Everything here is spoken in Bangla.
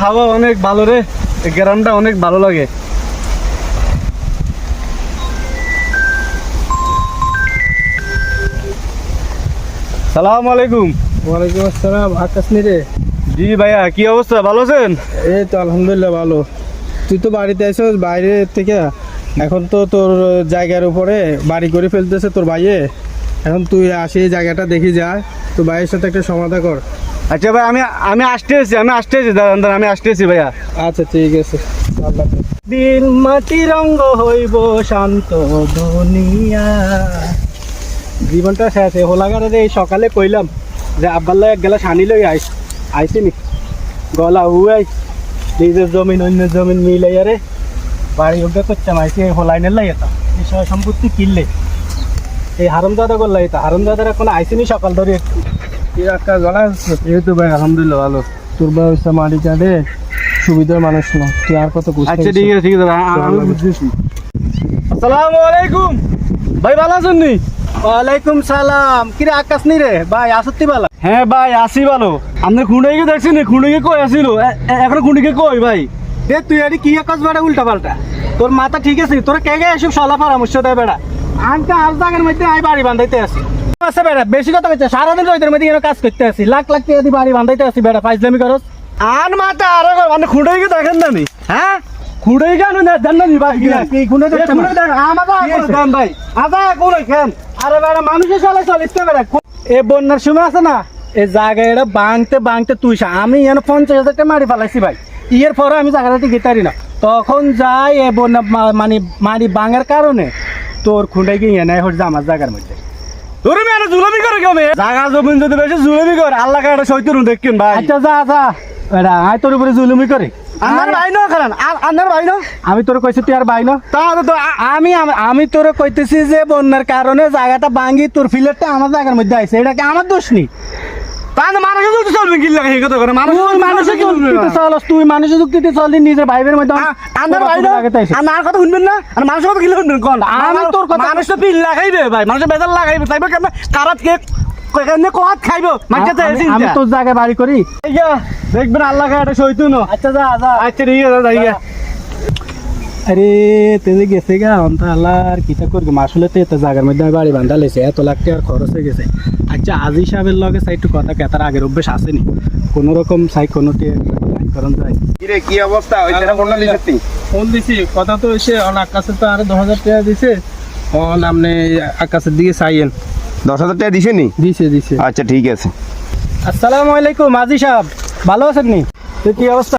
হাওয়া অনেক ভালো রে, এই গ্রামটা অনেক ভালো লাগে। সালাম আলাইকুম। ওয়ালাইকুম আসসালাম। আকাশ নি রে? জি ভাইয়া, কি অবস্থা, ভালো আছেন? এই তো আলহামদুলিল্লাহ ভালো। তুই তো বাড়িতে আছিস বাইরে থেকে, এখন তো তোর জায়গার উপরে বাড়ি করে ফেলতেছে তোর ভাইয়ে। এখন তুই আসি এই জায়গাটা দেখি যা, তো ভাইয়ের সাথে একটা সমাধান কর। আচ্ছা ভাই, আমি আসতেছি দাঁড়ান, আমি আসতেছি ভাইয়া। আচ্ছা ঠিক আছে। আল্লাহ হাফেজ। দিন মাটি রঙ্গ হইব শান্ত দুনিয়া। জীবনটা শেষ হোলাগারে রে। সকালে কইলাম যে আব্বাল্লা এক গেলা সানি লই আইসিনি গলা হুয়াই নিজের জমিন অন্যের জমিন মিলাইয়া রে বাড়ি উঠে করতাম আইসি হোলাইনের লাই এটা বিষয় সম্পত্তি কিনলে এই হারামজাদা করলে এটা হারামজাদার এখন আইসিনি সকাল ধরে একটু কি আকাশ ভালো আছিস? এই তো ভাই আলহামদুলিল্লাহ ভালো। তোর বয়স মাটি কাটে সুবিধার মানুষ না, তুই আর কত বুঝতে আচ্ছা ঠিক আছে আমি বুঝতেছি। আসসালামু আলাইকুম ভাই, ভালো আছেন নি? ওয়ালাইকুম সালাম। কিরে আকাশ নি রে? ভাই আসতি বালা? হ্যাঁ ভাই আসি ভালো। আপনি খুঁড়ে দেখছেন খুঁড়ে কই আসিল এখন খুঁড়ে কই ভাই? দে তুই আরে কি আকাশ বেড়া উল্টা পাল্টা, তোর মাথা ঠিক আছে? তোর কে গে এসব সলা পরামর্শ দেয় বেড়া? আনকা আজ দাগের মধ্যে আই বাড়ি বান্ধাইতে আসি আছে বেড়া। বেশি কথা কইছে, সারাদিন রইদের মধ্যে কাজ করতে আসি, লাখ লাখ টাকা দিয়ে বাড়ি বান্ধাইতে আসি বেড়া। ফাইজলামি করস আন মাথা আরে মানে খুঁড়ে দেখেন না নি? হ্যাঁ খুঁড়ে কেন না জানেন নি ভাই? কি খুনে দেখছ? খুঁড়ে দেখ আমাকে দেন ভাই। আদা কোন কেন? আরে বেড়া মানুষের চলে চলিতে বেড়া। এ বন্যার সময় আছে না, এই জায়গা এটা বাংতে তুই আমি এখানে 50,000 টাকা মারি ফেলাইছি ভাই। ইয়ের পরে আমি জায়গাটাতে গেতারি না, তখন যাই এ বন্যা মানে মারি বাঙার কারণে তোর খুঁড়ে গিয়ে নেয় হচ্ছে আমার জায়গার মধ্যে। তোরে মেয়ে জুলামি করে কেমন? জায়গা জমিন যদি বেশি জুলামি করে আল্লাহ কাটা সইতুন দেখেন ভাই। আচ্ছা যা এরা আয় তোর উপরে জুলুমি করে। আমার ভাই না খান আন্নার ভাই না? আমি তোর কইছি তুই আর ভাই না? তাহলে তো আমি তোর কইতেছি যে বন্যার কারণে জায়গাটা ভাঙি তোর ফিলেটটা আমার জায়গার মধ্যে আইছে, এটা কি আমার দোষ নি? তাহলে মানুষের যুক্তি চলবে কি লাগে এই কথা করে? মানুষের যুক্তিতে চলস, তুই মানুষের যুক্তিতে চললি নিজের ভাইবের মধ্যে আন্নার ভাই না? আমার কথা শুনবেন না আর মানুষের কথা কি শুনবেন কোন? আমি তোর কথা মানুষ তো পিল লাগাইবে ভাই, মানুষের বেজাল লাগাইবে তাইবে কেন? কারাত কে কেন কোয়াত খাইবো মানুষের তো এসে আমি তোর জায়গায় বাড়ি করি। দেখবেন আল্লাহ কাটা সইতুন। আচ্ছা যা আচ্ছা ঠিক আছে যাই গা। আরে তেলে গেছে গা অন্ত আল্লাহ আর কিটা করবি? আসলে তো এত জায়গার মধ্যে আমি বাড়ি বান্ধা লেছে, এত লাখ টাকার খরচ হয়ে গেছে। আচ্ছা আজি সাহেবের লগে সাইটু কথা কেতার আগের অভ্যেস আসেনি কোনো রকম সাই কোনো করণ যায়। কিরে কি অবস্থা? ওইটা কোন লিখতি? ফোন দিছি, কথা তো এসে আকাশে তো আরো 10,000 টাকা দিছে। আপনি আকাশের দিকে চাইয়েন। 10,000 টাকা দিছেনি? দিছে। আচ্ছা ঠিক আছে। আসসালামু আলাইকুম আজি সাহেব, ভালো আছেন নি? তো কি অবস্থা?